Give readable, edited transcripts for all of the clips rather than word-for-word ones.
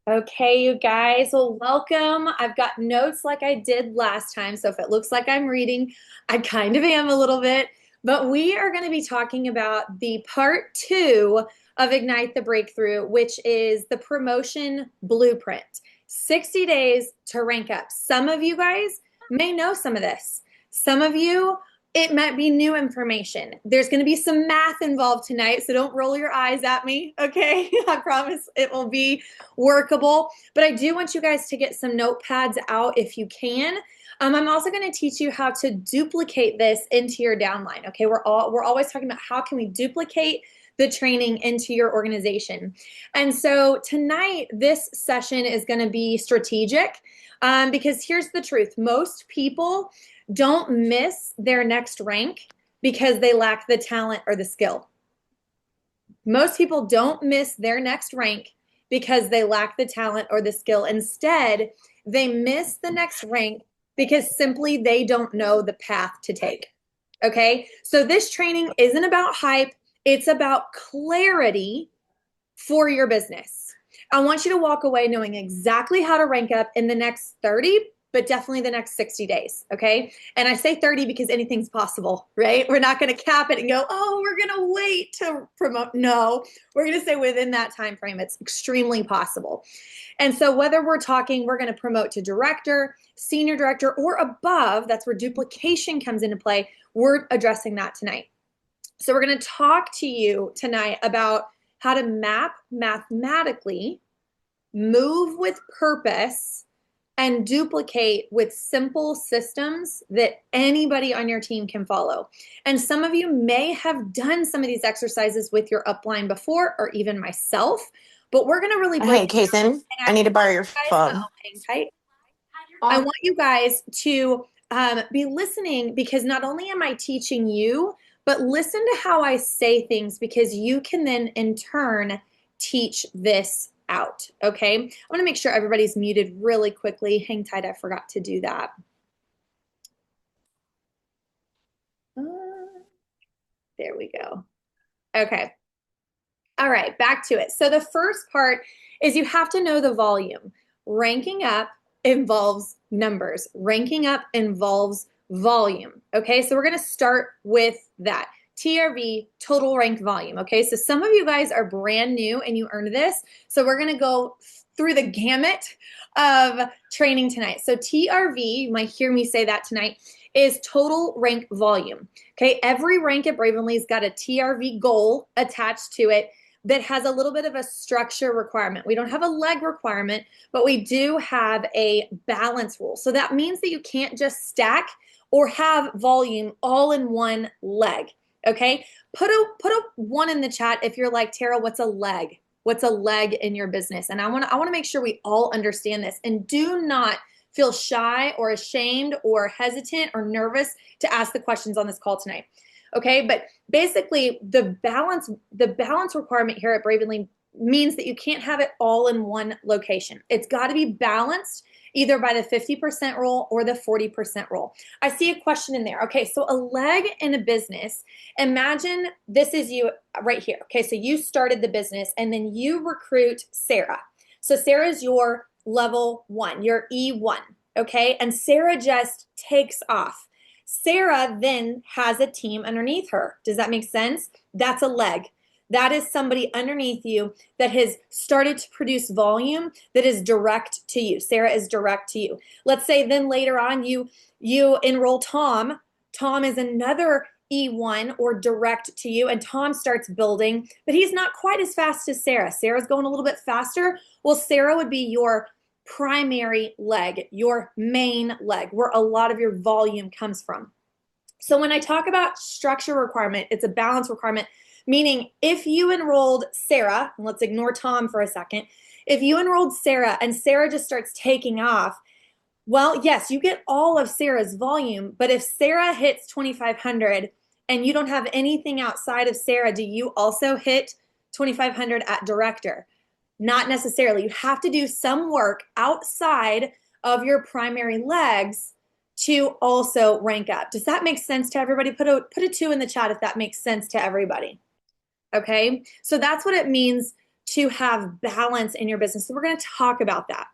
Okay, you guys. Well, welcome. I've got notes like I did last time. So if it looks like I'm reading, I kind of am a little bit. But we are going to be talking about the part two of Ignite the Breakthrough, which is the promotion blueprint 60 days to rank up. Some of you guys may know some of this. Some of you, it might be new information. There's going to be some math involved tonight. So don't roll your eyes at me. Okay. I promise it will be workable. But I do want you guys to get some notepads out if you can. I'm also going to teach you how to duplicate this into your downline. Okay, we're always talking about how can we duplicate the training into your organization. And so tonight, this session is going to be strategic because here's the truth: most people don't miss their next rank because they lack the talent or the skill. Most people don't miss their next rank because they lack the talent or the skill. Instead, they miss the next rank because simply they don't know the path to take. Okay. So this training isn't about hype, it's about clarity for your business. I want you to walk away knowing exactly how to rank up in the next 30, but definitely the next 60 days. Okay. And I say 30 because anything's possible, right? We're not going to cap it and go, oh, we're going to wait to promote. No, we're going to say within that time frame, it's extremely possible. And so whether we're talking, we're going to promote to director, senior director, or above, that's where duplication comes into play. We're addressing that tonight. So we're going to talk to you tonight about how to map mathematically, move with purpose, and duplicate with simple systems that anybody on your team can follow. And some of you may have done some of these exercises with your upline before, or even myself, but we're going to really break Hey, it down. Kason, And I I need to want borrow your you guys, phone. hang tight. I want you guys to be listening because not only am I teaching you, but listen to how I say things because you can then in turn teach this out. Okay. I want to make sure everybody's muted really quickly. Hang tight. I forgot to do that. Uh, there we go. Okay. All right. Back to it. So the first part is you have to know the volume. Ranking up involves numbers. Ranking up involves volume. Okay, so we're going to start with that. TRV, total rank volume. Okay, so some of you guys are brand new and you earned this. So we're going to go through the gamut of training tonight. So TRV, you might hear me say that tonight, is total rank volume. Okay, every rank at Bravenly's got a TRV goal attached to it that has a little bit of a structure requirement. We don't have a leg requirement, but we do have a balance rule. So that means that you can't just stack or have volume all in one leg. Okay, put a one in the chat if you're like, Tara, what's a leg? What's a leg in your business? And I want to make sure we all understand this, and do not feel shy or ashamed or hesitant or nervous to ask the questions on this call tonight. Okay, but basically the balance requirement here at Bravenly means that you can't have it all in one location. It's got to be balanced either by the 50% rule or the 40% rule. I see a question in there. Okay, so a leg in a business, imagine this is you right here. Okay, so you started the business and then you recruit Sarah. So Sarah is your level 1, your E1. Okay, and Sarah just takes off. Sarah then has a team underneath her. Does that make sense? That's a leg. That is somebody underneath you that has started to produce volume that is direct to you. Sarah is direct to you. Let's say then later on you enroll Tom. Tom is another E1 or direct to you, and Tom starts building, but he's not quite as fast as Sarah. Sarah's going a little bit faster. Well, Sarah would be your primary leg, your main leg, where a lot of your volume comes from. So when I talk about structure requirement, it's a balance requirement, meaning if you enrolled Sarah, and let's ignore Tom for a second, if you enrolled Sarah and Sarah just starts taking off, well, yes, you get all of Sarah's volume, but if Sarah hits 2,500 and you don't have anything outside of Sarah, do you also hit 2,500 at director? Not necessarily. You have to do some work outside of your primary legs to also rank up. Does that make sense to everybody? Put a 2 in the chat if that makes sense to everybody. Okay, so that's what it means to have balance in your business. So we're going to talk about that.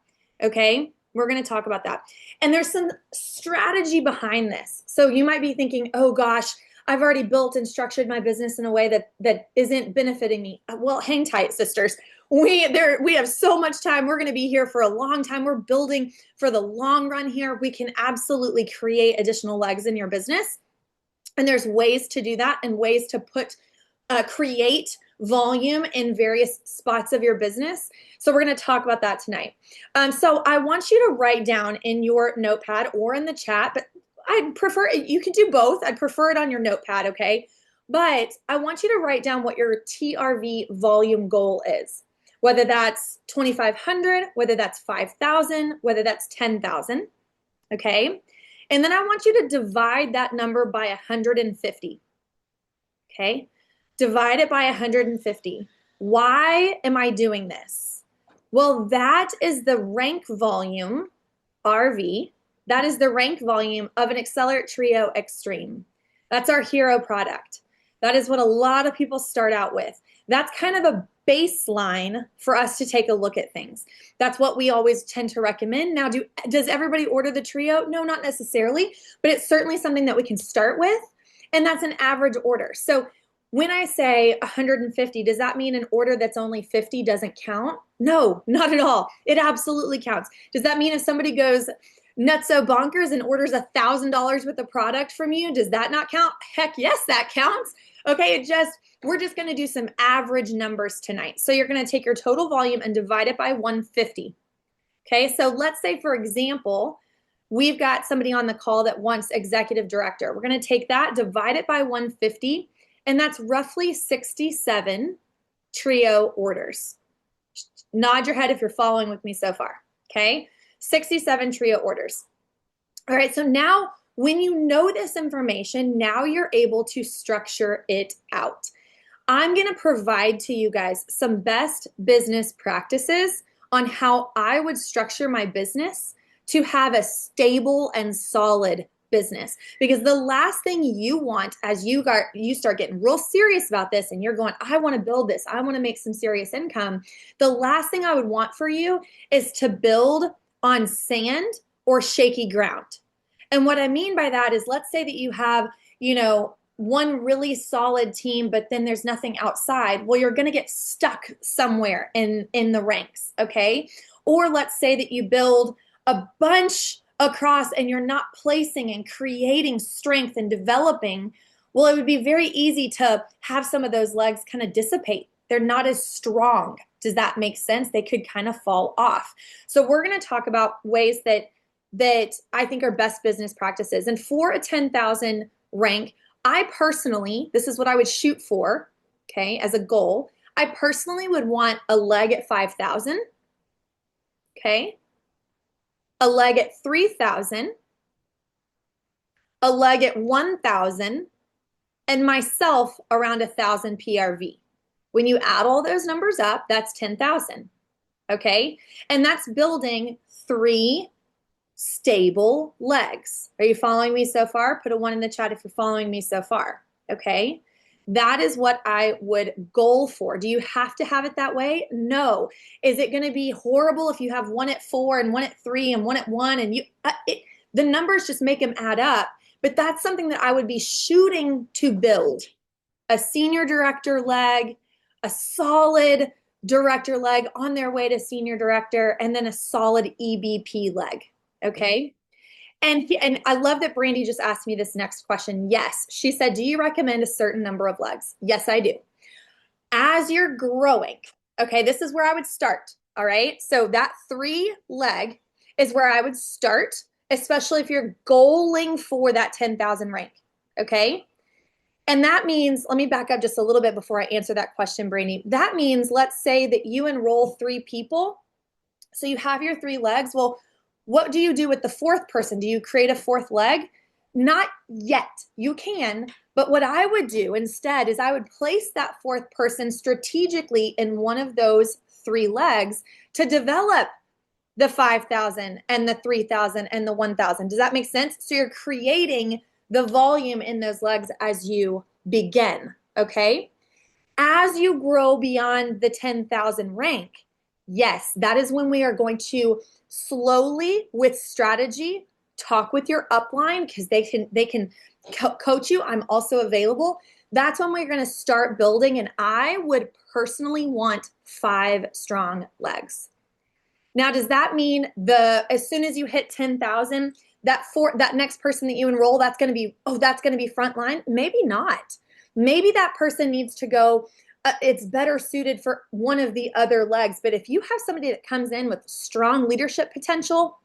Okay. We're going to talk about that. And there's some strategy behind this. So you might be thinking, oh gosh, I've already built and structured my business in a way that isn't benefiting me. Well, hang tight, sisters. We have so much time. We're going to be here for a long time. We're building for the long run here. We can absolutely create additional legs in your business. And there's ways to do that and ways to create volume in various spots of your business. So we're going to talk about that tonight. So I want you to write down in your notepad or in the chat, but I'd prefer, you can do both. I'd prefer it on your notepad, okay? But I want you to write down what your TRV volume goal is, whether that's 2,500, whether that's 5,000, whether that's 10,000, okay? And then I want you to divide that number by 150, okay? Divide it by 150. Why am I doing this? Well, that is the rank volume, RV. That is the rank volume of an Accelerate Trio Extreme. That's our hero product. That is what a lot of people start out with. That's kind of a baseline for us to take a look at things. That's what we always tend to recommend. Now, does everybody order the Trio? No, not necessarily, but it's certainly something that we can start with, and that's an average order. So when I say 150, does that mean an order that's only 50 doesn't count? No, not at all. It absolutely counts. Does that mean if somebody goes nutso bonkers and orders $1,000 worth of product from you, does that not count? Heck yes, that counts. Okay, we're just going to do some average numbers tonight. So you're going to take your total volume and divide it by 150. Okay, so let's say, for example, we've got somebody on the call that wants executive director. We're going to take that, divide it by 150, and that's roughly 67 Trio orders. Nod your head if you're following with me so far, okay? 67 Trio orders. All right, so now when you know this information, now you're able to structure it out. I'm going to provide to you guys some best business practices on how I would structure my business to have a stable and solid business. Because the last thing you want as you start getting real serious about this and you're going, I want to build this, I want to make some serious income. The last thing I would want for you is to build on sand or shaky ground. And what I mean by that is, let's say that you have, one really solid team, but then there's nothing outside. Well, you're going to get stuck somewhere in the ranks, okay? Or let's say that you build a bunch across and you're not placing and creating strength and developing. Well, it would be very easy to have some of those legs kind of dissipate. They're not as strong. Does that make sense? They could kind of fall off. So we're going to talk about ways that I think are best business practices. And for a 10,000 rank, I personally, this is what I would shoot for, okay, as a goal. I personally would want a leg at 5,000, okay, a leg at 3,000, a leg at 1,000, and myself around 1,000 PRV. When you add all those numbers up, that's 10,000, okay? And that's building 3 stable legs. Are you following me so far? Put a 1 in the chat if you're following me so far, okay? That is what I would goal for. Do you have to have it that way? No. Is it going to be horrible if you have 1 at 4 and 1 at 3 and 1 at 1 and the numbers just make them add up? But that's something that I would be shooting to build. A senior director leg, a solid director leg on their way to senior director, and then a solid EBP leg, okay? And I love that Brandy just asked me this next question. Yes, she said, do you recommend a certain number of legs? Yes, I do. As you're growing, okay, this is where I would start, all right? So that 3 leg is where I would start, especially if you're goaling for that 10,000 rank, okay? And that means, let me back up just a little bit before I answer that question, Brandy. That means, let's say that you enroll 3 people. So you have your 3 legs. Well, what do you do with the 4th person? Do you create a 4th leg? Not yet. You can. But what I would do instead is I would place that 4th person strategically in one of those 3 legs to develop the 5,000 and the 3,000 and the 1,000. Does that make sense? So you're creating the volume in those legs as you begin, okay? As you grow beyond the 10,000 rank, yes, that is when we are going to slowly, with strategy, talk with your upline because they can coach you. I'm also available. That's when we're going to start building, and I would personally want 5 strong legs. Now, does that mean as soon as you hit 10,000, that next person that you enroll, that's going to be, oh, that's going to be frontline? Maybe not. Maybe that person needs to go, it's better suited for one of the other legs. But if you have somebody that comes in with strong leadership potential,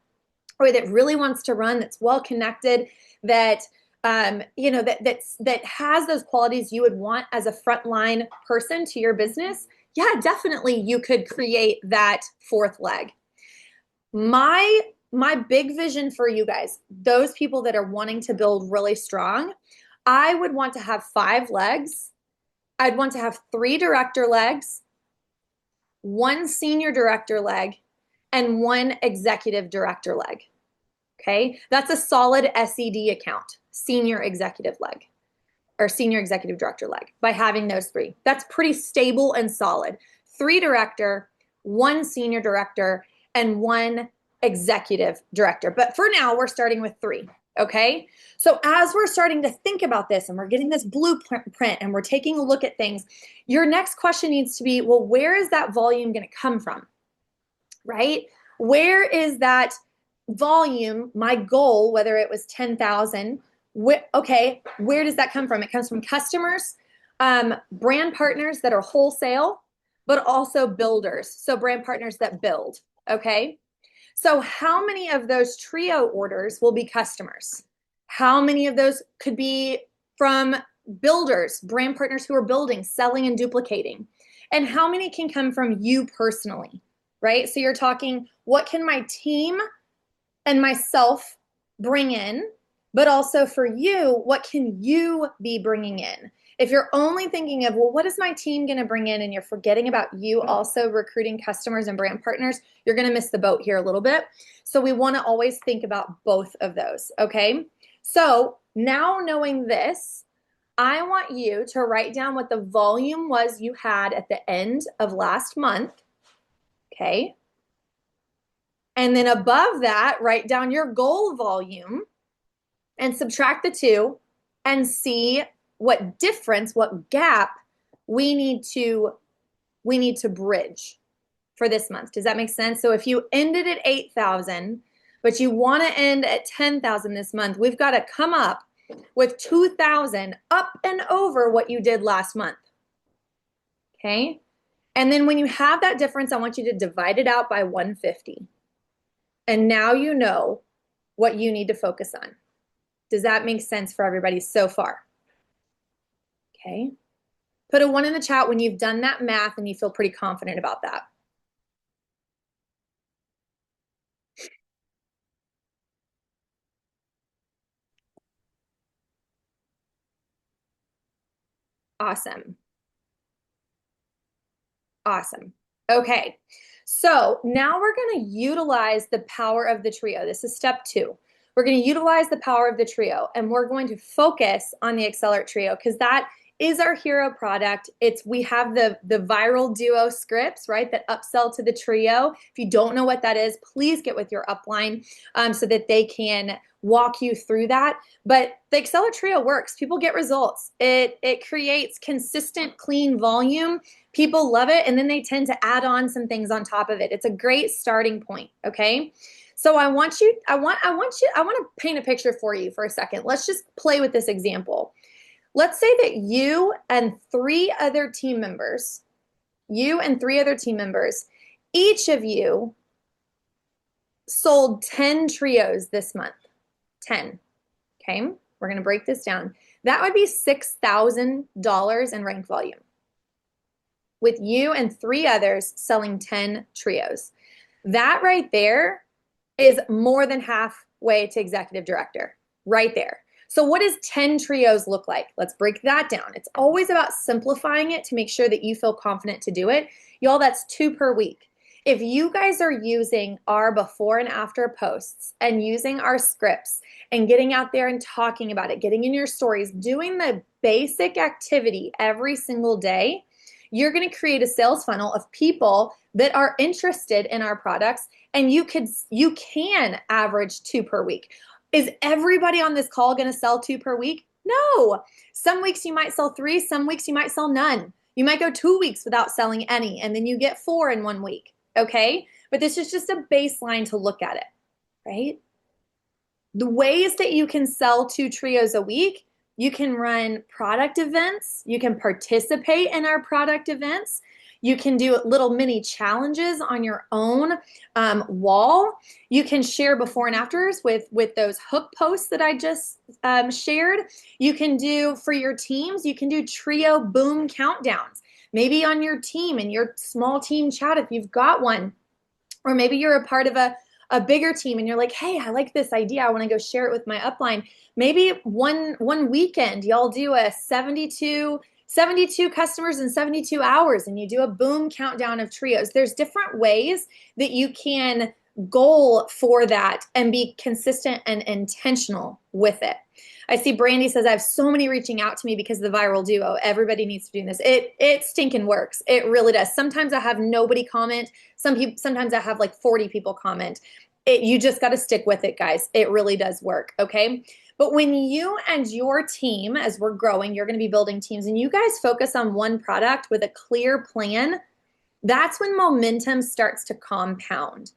or that really wants to run, that's well connected, that that has those qualities you would want as a frontline person to your business, yeah, definitely you could create that 4th leg. My big vision for you guys, those people that are wanting to build really strong, I would want to have 5 legs. I'd want to have 3 director legs, 1 senior director leg, and 1 executive director leg. Okay, that's a solid SED account, senior executive leg, or senior executive director leg, by having those 3. That's pretty stable and solid. 3 director, 1 senior director, and 1 executive director. But for now, we're starting with 3. Okay, so as we're starting to think about this and we're getting this blueprint and we're taking a look at things, your next question needs to be, well, where is that volume going to come from? Right? Where is that volume, my goal, whether it was 10,000, okay, where does that come from? It comes from customers, brand partners that are wholesale, but also builders. So brand partners that build, okay? So how many of those trio orders will be customers? How many of those could be from builders, brand partners who are building, selling, and duplicating? And how many can come from you personally, right? So you're talking, what can my team and myself bring in, but also for you, what can you be bringing in? If you're only thinking of, well, what is my team going to bring in, and you're forgetting about you also recruiting customers and brand partners, you're going to miss the boat here a little bit. So we want to always think about both of those, okay? So now knowing this, I want you to write down what the volume was you had at the end of last month, okay? And then above that, write down your goal volume and subtract the 2 and see what difference, what gap we need to bridge for this month. Does that make sense? So if you ended at 8,000, but you want to end at 10,000 this month, we've got to come up with 2,000 up and over what you did last month. Okay? And then when you have that difference, I want you to divide it out by 150. And now you know what you need to focus on. Does that make sense for everybody so far? Okay. Put a 1 in the chat when you've done that math and you feel pretty confident about that. Awesome. Awesome. Okay. So now we're going to utilize the power of the trio. This is step 2. We're going to utilize the power of the trio, and we're going to focus on the Accelerate Trio because that is our hero product. We have the viral duo scripts, right, that upsell to the trio. If you don't know what that is, please get with your upline so that they can walk you through that. But the Accelerate Trio works. People get results. It creates consistent, clean volume. People love it, and then they tend to add on some things on top of it. It's a great starting point, okay? So I want to paint a picture for you for a second. Let's just play with this example. Let's say that you and 3 other team members, each of you sold 10 trios this month. 10. Okay? We're going to break this down. That would be $6,000 in rank volume, with you and 3 others selling 10 trios. That right there is more than halfway to executive director, right there. So what does 10 trios look like? Let's break that down. It's always about simplifying it to make sure that you feel confident to do it. Y'all, that's 2 per week. If you guys are using our before and after posts and using our scripts and getting out there and talking about it, getting in your stories, doing the basic activity every single day, you're going to create a sales funnel of people that are interested in our products, and you can average 2 per week. Is everybody on this call going to sell 2 per week? No. Some weeks you might sell 3, some weeks you might sell none. You might go 2 weeks without selling any, and then you get 4 in 1 week. Okay? But this is just a baseline to look at it, right? The ways that you can sell 2 trios a week: you can run product events, you can participate in our product events, you can do little mini challenges on your own wall, you can share before and afters with those hook posts that I just shared. You can do, for your teams, you can do trio boom countdowns, maybe on your team, in your small team chat if you've got one. Or maybe you're a part of a bigger team and you're like, hey, I like this idea, I want to go share it with my upline. Maybe one weekend y'all do a 72 customers in 72 hours, and you do a boom countdown of trios. There's different ways that you can goal for that and be consistent and intentional with it. I see Brandy says, I have so many reaching out to me because of the viral duo. Everybody needs to be doing this. It stinking works. It really does. Sometimes I have nobody comment. Sometimes I have like 40 people comment. You just got to stick with it, guys. It really does work. Okay. But when you and your team, as we're growing, you're going to be building teams, and you guys focus on one product with a clear plan, that's when momentum starts to compound.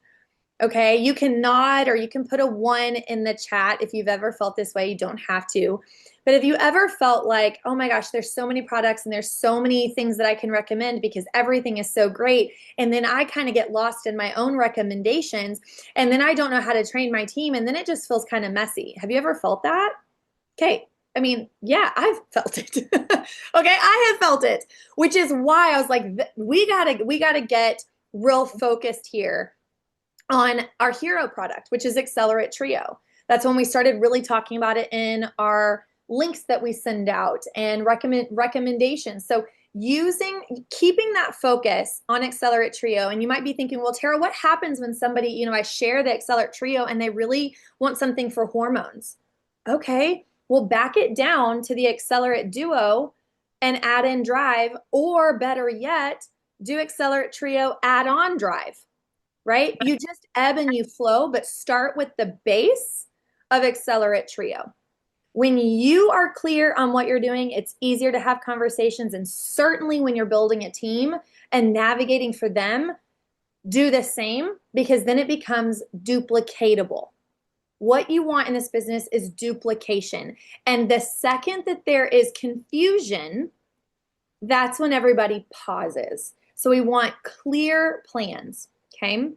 Okay, you can nod or you can put a 1 in the chat if you've ever felt this way. You don't have to. But if you ever felt like, oh my gosh, there's so many products and there's so many things that I can recommend because everything is so great, and then I kind of get lost in my own recommendations, and then I don't know how to train my team, and then it just feels kind of messy. Have you ever felt that? Okay. I mean, yeah, I've felt it. Okay, I have felt it, which is why I was like, we gotta get real focused here on our hero product, which is Accelerate Trio. That's when we started really talking about it in our links that we send out and recommendations. So keeping that focus on Accelerate Trio. And you might be thinking, well, Tara, what happens when somebody, I share the Accelerate Trio and they really want something for hormones? Okay, well, back it down to the Accelerate Duo and add in Drive, or better yet, do Accelerate Trio add-on Drive. Right? You just ebb and you flow, but start with the base of Accelerate Trio. When you are clear on what you're doing, it's easier to have conversations. And certainly when you're building a team and navigating for them, do the same, because then it becomes duplicatable. What you want in this business is duplication. And the second that there is confusion, that's when everybody pauses. So we want clear plans. Okay.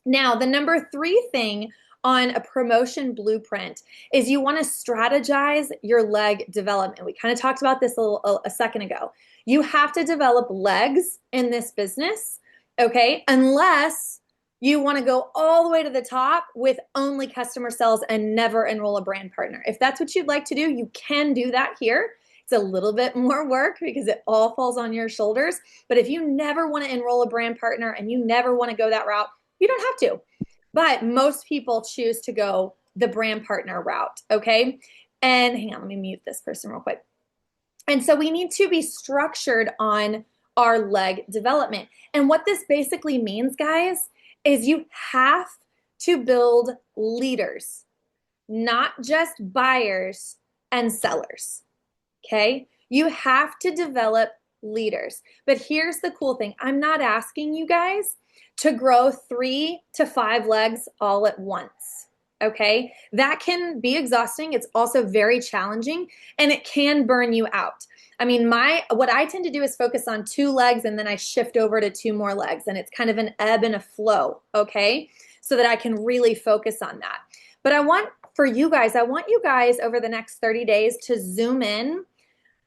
Now, the number 3 thing on a promotion blueprint is you want to strategize your leg development. We kind of talked about this a second ago. You have to develop legs in this business, okay, unless you want to go all the way to the top with only customer sales and never enroll a brand partner. If that's what you'd like to do, you can do that here. It's a little bit more work because it all falls on your shoulders. But if you never want to enroll a brand partner and you never want to go that route, you don't have to. But most people choose to go the brand partner route, okay? And hang on, let me mute this person real quick. And so we need to be structured on our leg development. And what this basically means, guys, is you have to build leaders, not just buyers and sellers. Okay, you have to develop leaders. But here's the cool thing. I'm not asking you guys to grow 3 to 5 legs all at once. Okay, that can be exhausting. It's also very challenging, and it can burn you out. I mean, what I tend to do is focus on 2 legs, and then I shift over to 2 more legs, and it's kind of an ebb and a flow, okay, so that I can really focus on that. But I want you guys over the next 30 days to zoom in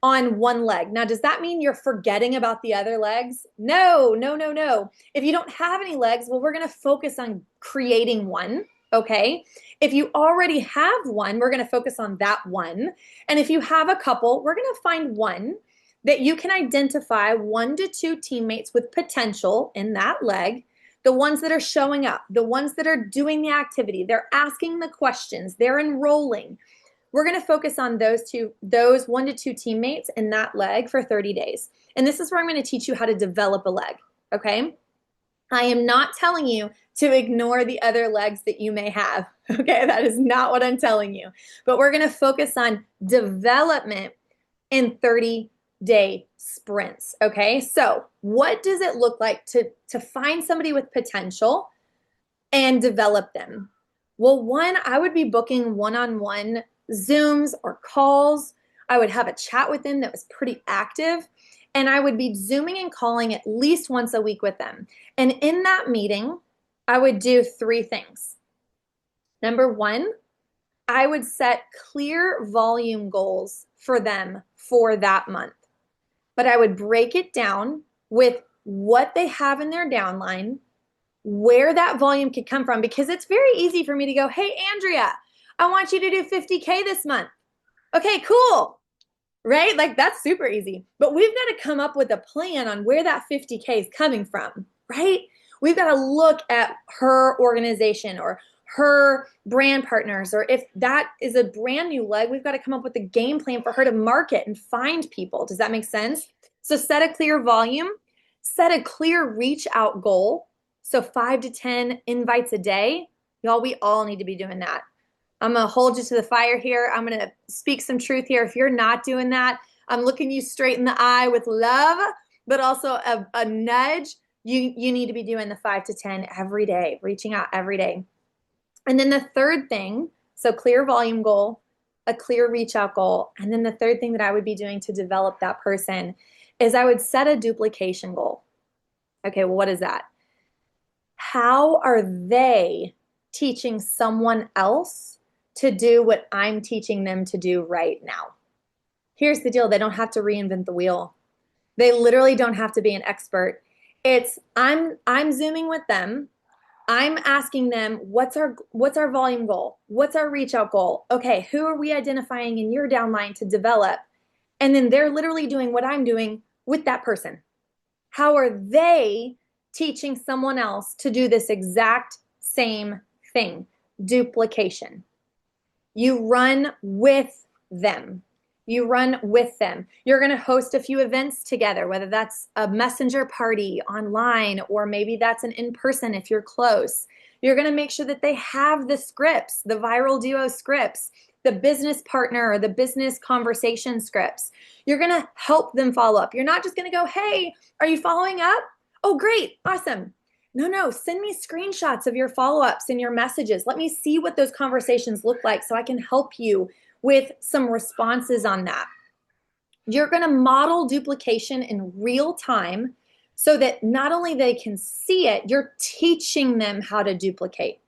on 1 leg. Now, does that mean you're forgetting about the other legs? No, no, no, no. If you don't have any legs, well, we're going to focus on creating one, okay? If you already have one, we're going to focus on that one. And if you have a couple, we're going to find one that you can identify 1 to 2 teammates with potential in that leg. The ones that are showing up, the ones that are doing the activity, they're asking the questions, they're enrolling. we're going to focus on those 1 to 2 teammates in that leg for 30 days. And this is where I'm going to teach you how to develop a leg. Okay. I am not telling you to ignore the other legs that you may have. Okay. That is not what I'm telling you. But we're going to focus on development in 30-day sprints. Okay. So what does it look like to find somebody with potential and develop them? Well, one, I would be booking one-on-one Zooms or calls. I would have a chat with them that was pretty active. And I would be Zooming and calling at least once a week with them. And in that meeting, I would do 3 things. Number 1, I would set clear volume goals for them for that month. But I would break it down with what they have in their downline, where that volume could come from, because it's very easy for me to go, hey, Andrea, I want you to do 50K this month. Okay, cool. Right? Like that's super easy. But we've got to come up with a plan on where that 50K is coming from, right? We've got to look at her organization or her brand partners, or if that is a brand new leg, we've got to come up with a game plan for her to market and find people. Does that make sense? So set a clear volume, set a clear reach out goal. So 5 to 10 invites a day. Y'all, we all need to be doing that. I'm going to hold you to the fire here. I'm going to speak some truth here. If you're not doing that, I'm looking you straight in the eye with love, but also a nudge. You need to be doing the 5 to 10 every day, reaching out every day. And then the third thing, so clear volume goal, a clear reach out goal. And then the third thing that I would be doing to develop that person is I would set a duplication goal. Okay, well, what is that? How are they teaching someone else to do what I'm teaching them to do right now? Here's the deal. They don't have to reinvent the wheel. They literally don't have to be an expert. It's I'm Zooming with them. I'm asking them, what's our volume goal? What's our reach out goal? Okay, who are we identifying in your downline to develop? And then they're literally doing what I'm doing with that person. How are they teaching someone else to do this exact same thing? Duplication. You run with them. You run with them. You're going to host a few events together, whether that's a messenger party online, or maybe that's an in-person if you're close. You're going to make sure that they have the scripts, the Viral Duo scripts, the business partner or the business conversation scripts. You're going to help them follow up. You're not just going to go, hey, are you following up? Oh, great. Awesome. No, send me screenshots of your follow-ups and your messages. Let me see what those conversations look like so I can help you with some responses on that. You're going to model duplication in real time so that not only they can see it, you're teaching them how to duplicate.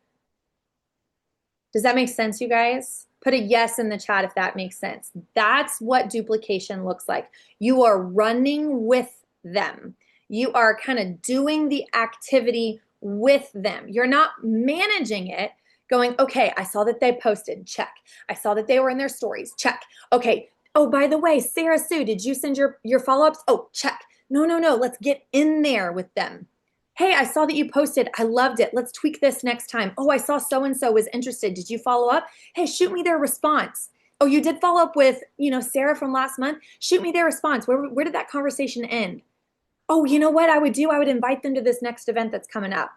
Does that make sense, you guys? Put a yes in the chat if that makes sense. That's what duplication looks like. You are running with them. You are kind of doing the activity with them. You're not managing it, going, okay, I saw that they posted, check. I saw that they were in their stories, check. Okay, oh, by the way, Sarah Sue, did you send your follow-ups? Oh, check. No, let's get in there with them. Hey, I saw that you posted. I loved it. Let's tweak this next time. Oh, I saw so-and-so was interested. Did you follow up? Hey, shoot me their response. Oh, you did follow up with, Sarah from last month? Shoot me their response. Where did that conversation end? Oh, you know what I would do? I would invite them to this next event that's coming up.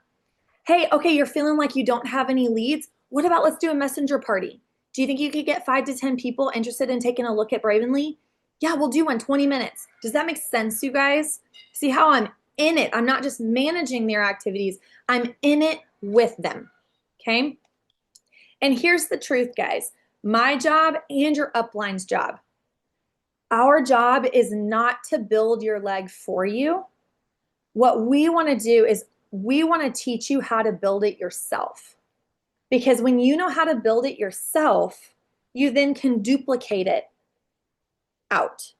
Hey, okay, you're feeling like you don't have any leads. What about let's do a messenger party? Do you think you could get 5 to 10 people interested in taking a look at Bravenly? Yeah, we'll do one, 20 minutes. Does that make sense, you guys? See how I'm in it? I'm not just managing their activities. I'm in it with them, okay? And here's the truth, guys. My job and your upline's job. Our job is not to build your leg for you. What we want to do is we want to teach you how to build it yourself. Because when you know how to build it yourself, you then can duplicate it out.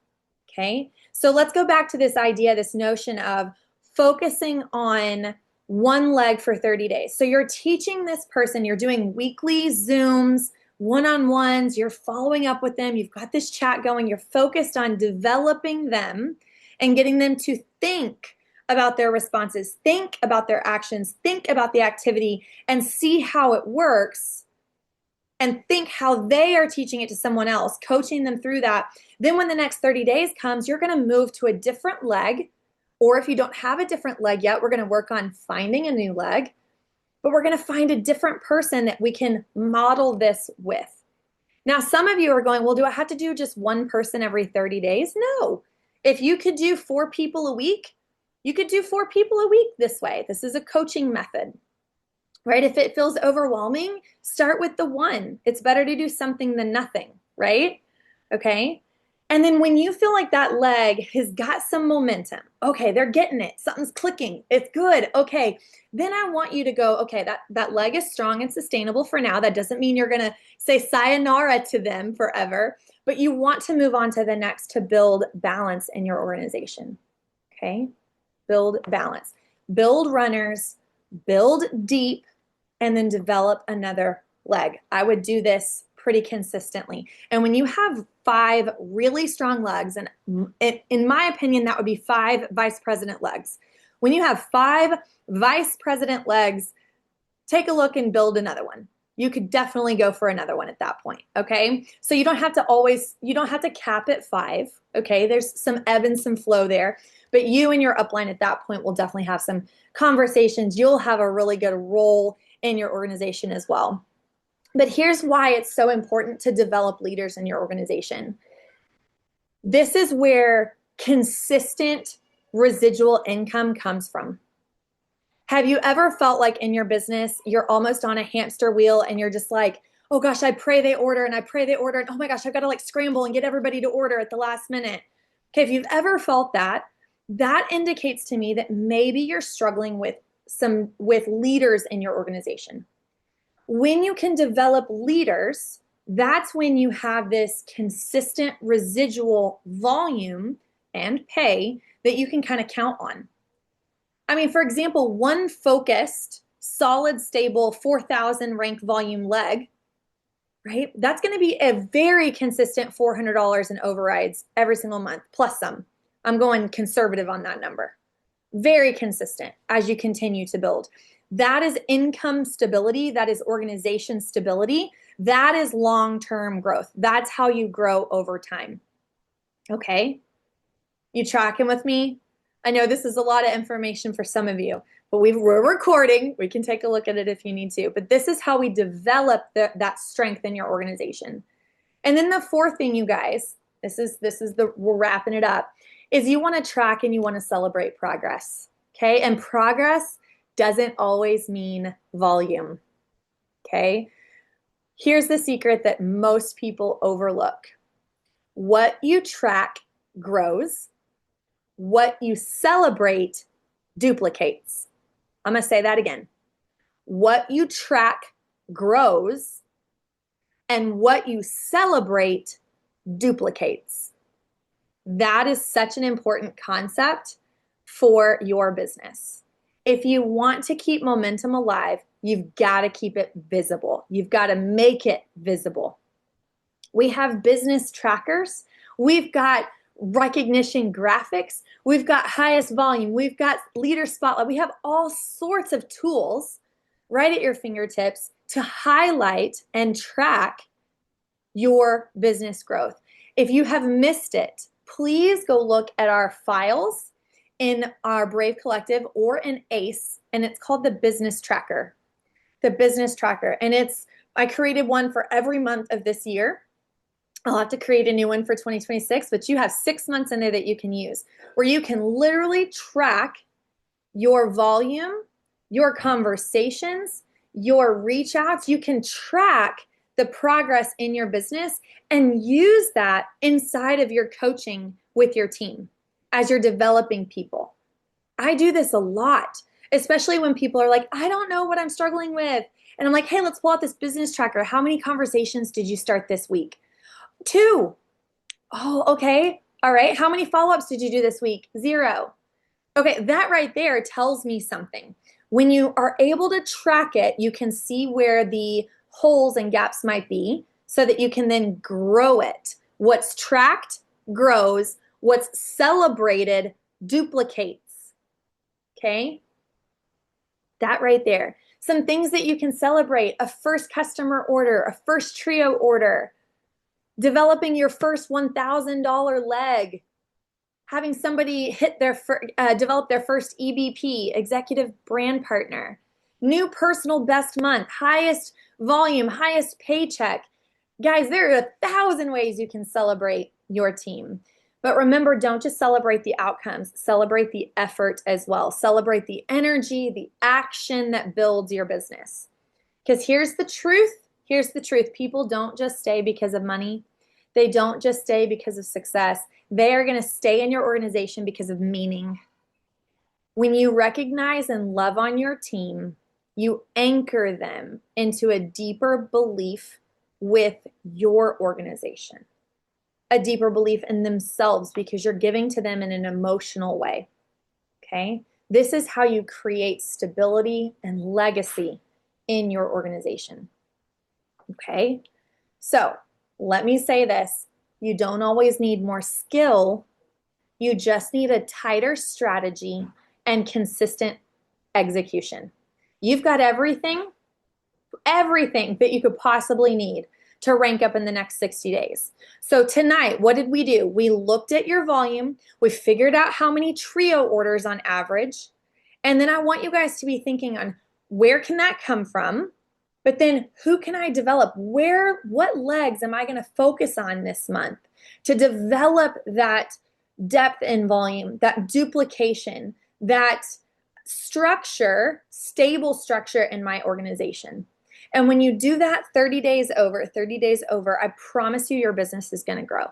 Okay? So let's go back to this idea, this notion of focusing on one leg for 30 days. So you're teaching this person, you're doing weekly Zooms, one-on-ones, you're following up with them, you've got this chat going, you're focused on developing them and getting them to think about their responses, think about their actions, think about the activity, and see how it works and think how they are teaching it to someone else, coaching them through that. Then when the next 30 days comes, you're going to move to a different leg. Or if you don't have a different leg yet, we're going to work on finding a new leg. But we're going to find a different person that we can model this with. Now, some of you are going, well, do I have to do just one person every 30 days? No. If you could do 4 people a week, you could do 4 people a week this way. This is a coaching method, right? If it feels overwhelming, start with the one. It's better to do something than nothing, right? Okay. And then when you feel like that leg has got some momentum, okay, they're getting it, something's clicking, it's good, okay, then I want you to go, okay, that leg is strong and sustainable for now. That doesn't mean you're going to say sayonara to them forever, but you want to move on to the next to build balance in your organization, okay? Build balance. Build runners, build deep, and then develop another leg. I would do this pretty consistently. And when you have 5 really strong legs, and in my opinion, that would be 5 vice president legs. When you have 5 vice president legs, take a look and build another one. You could definitely go for another one at that point, okay? So you don't have to cap at 5, okay? There's some ebb and some flow there, but you and your upline at that point will definitely have some conversations. You'll have a really good role in your organization as well. But here's why it's so important to develop leaders in your organization. This is where consistent residual income comes from. Have you ever felt like in your business, you're almost on a hamster wheel and you're just like, oh gosh, I pray they order and I pray they order. And oh my gosh, I've got to like scramble and get everybody to order at the last minute. Okay, if you've ever felt that, that indicates to me that maybe you're struggling with leaders in your organization. When you can develop leaders, that's when you have this consistent residual volume and pay that you can kind of count on. I mean, for example, one focused, solid, stable 4,000 rank volume leg, right? That's going to be a very consistent $400 in overrides every single month, plus some. I'm going conservative on that number. Very consistent as you continue to build. That is income stability. That is organization stability. That is long-term growth. That's how you grow over time. Okay? You tracking with me? I know this is a lot of information for some of you, but we're recording. We can take a look at it if you need to. But this is how we develop that strength in your organization. And then the 4th thing, you guys, we're wrapping it up, is you want to track and you want to celebrate progress. Okay? And progress doesn't always mean volume. Okay? Here's the secret that most people overlook. What you track grows. What you celebrate duplicates. I'm going to say that again. What you track grows, and what you celebrate duplicates. That is such an important concept for your business. If you want to keep momentum alive, you've got to keep it visible. You've got to make it visible. We have business trackers. We've got recognition graphics. We've got highest volume. We've got leader spotlight. We have all sorts of tools right at your fingertips to highlight and track your business growth. If you have missed it, please go look at our files in our Brave Collective or in ACE, and it's called the Business Tracker. The Business Tracker. And I created one for every month of this year. I'll have to create a new one for 2026, but you have 6 months in there that you can use, where you can literally track your volume, your conversations, your reach outs. You can track the progress in your business and use that inside of your coaching with your team as you're developing people. I do this a lot, especially when people are like, I don't know what I'm struggling with. And I'm like, hey, let's pull out this business tracker. How many conversations did you start this week? 2. Oh, okay. All right. How many follow-ups did you do this week? 0. Okay, that right there tells me something. When you are able to track it, you can see where the holes and gaps might be so that you can then grow it. What's tracked grows. What's celebrated duplicates. Okay? That right there. Some things that you can celebrate: a first customer order, a first trio order, developing your first $1,000 leg, having somebody develop their first EBP, executive brand partner, new personal best month, highest volume, highest paycheck. Guys, there are 1,000 ways you can celebrate your team. But remember, don't just celebrate the outcomes, celebrate the effort as well. Celebrate the energy, the action that builds your business. Because here's the truth. Here's the truth. People don't just stay because of money. They don't just stay because of success. They are going to stay in your organization because of meaning. When you recognize and love on your team, you anchor them into a deeper belief with your organization, a deeper belief in themselves because you're giving to them in an emotional way. Okay? This is how you create stability and legacy in your organization. Okay? So let me say this. You don't always need more skill. You just need a tighter strategy and consistent execution. You've got everything that you could possibly need to rank up in the next 60 days. So tonight, what did we do? We looked at your volume. We figured out how many trio orders on average. And then I want you guys to be thinking on where can that come from? But then who can I develop? What legs am I going to focus on this month to develop that depth and volume, that duplication, that structure, stable structure in my organization? And when you do that 30 days over, I promise you your business is going to grow,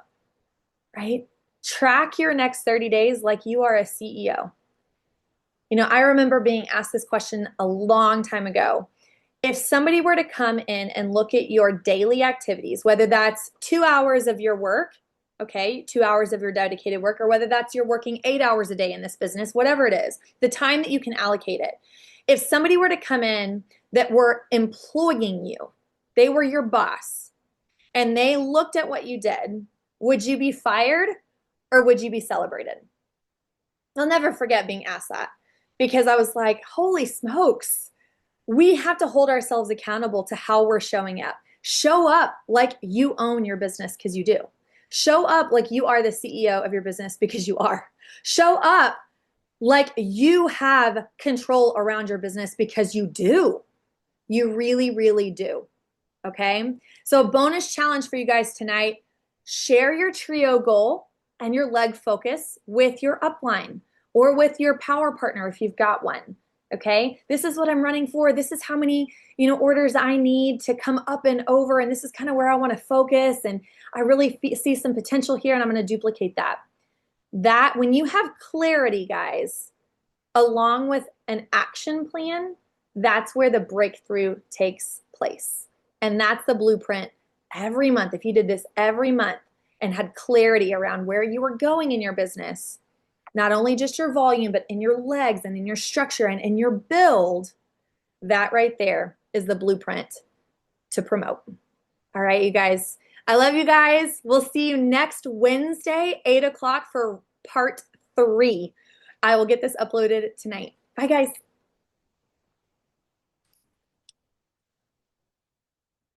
right? Track your next 30 days like you are a CEO. You know, I remember being asked this question a long time ago. If somebody were to come in and look at your daily activities, whether that's 2 hours of your work, okay, 2 hours of your dedicated work, or whether that's you're working 8 hours a day in this business, whatever it is, the time that you can allocate it. If somebody were to come in that were employing you, they were your boss, and they looked at what you did, would you be fired or would you be celebrated? I'll never forget being asked that because I was like, holy smokes. We have to hold ourselves accountable to how we're showing up. Show up like you own your business because you do. Show up like you are the CEO of your business because you are. Show up like you have control around your business because you do. You really, really do. Okay? So a bonus challenge for you guys tonight. Share your trio goal and your leg focus with your upline or with your power partner if you've got one. Okay, this is what I'm running for. This is how many, orders I need to come up and over. And this is kind of where I want to focus. And I really see some potential here and I'm going to duplicate that. That when you have clarity, guys, along with an action plan, that's where the breakthrough takes place. And that's the blueprint every month. If you did this every month and had clarity around where you were going in your business, not only just your volume, but in your legs and in your structure and in your build, that right there is the blueprint to promote. All right, you guys. I love you guys. We'll see you next Wednesday, 8 o'clock for part 3. I will get this uploaded tonight. Bye, guys.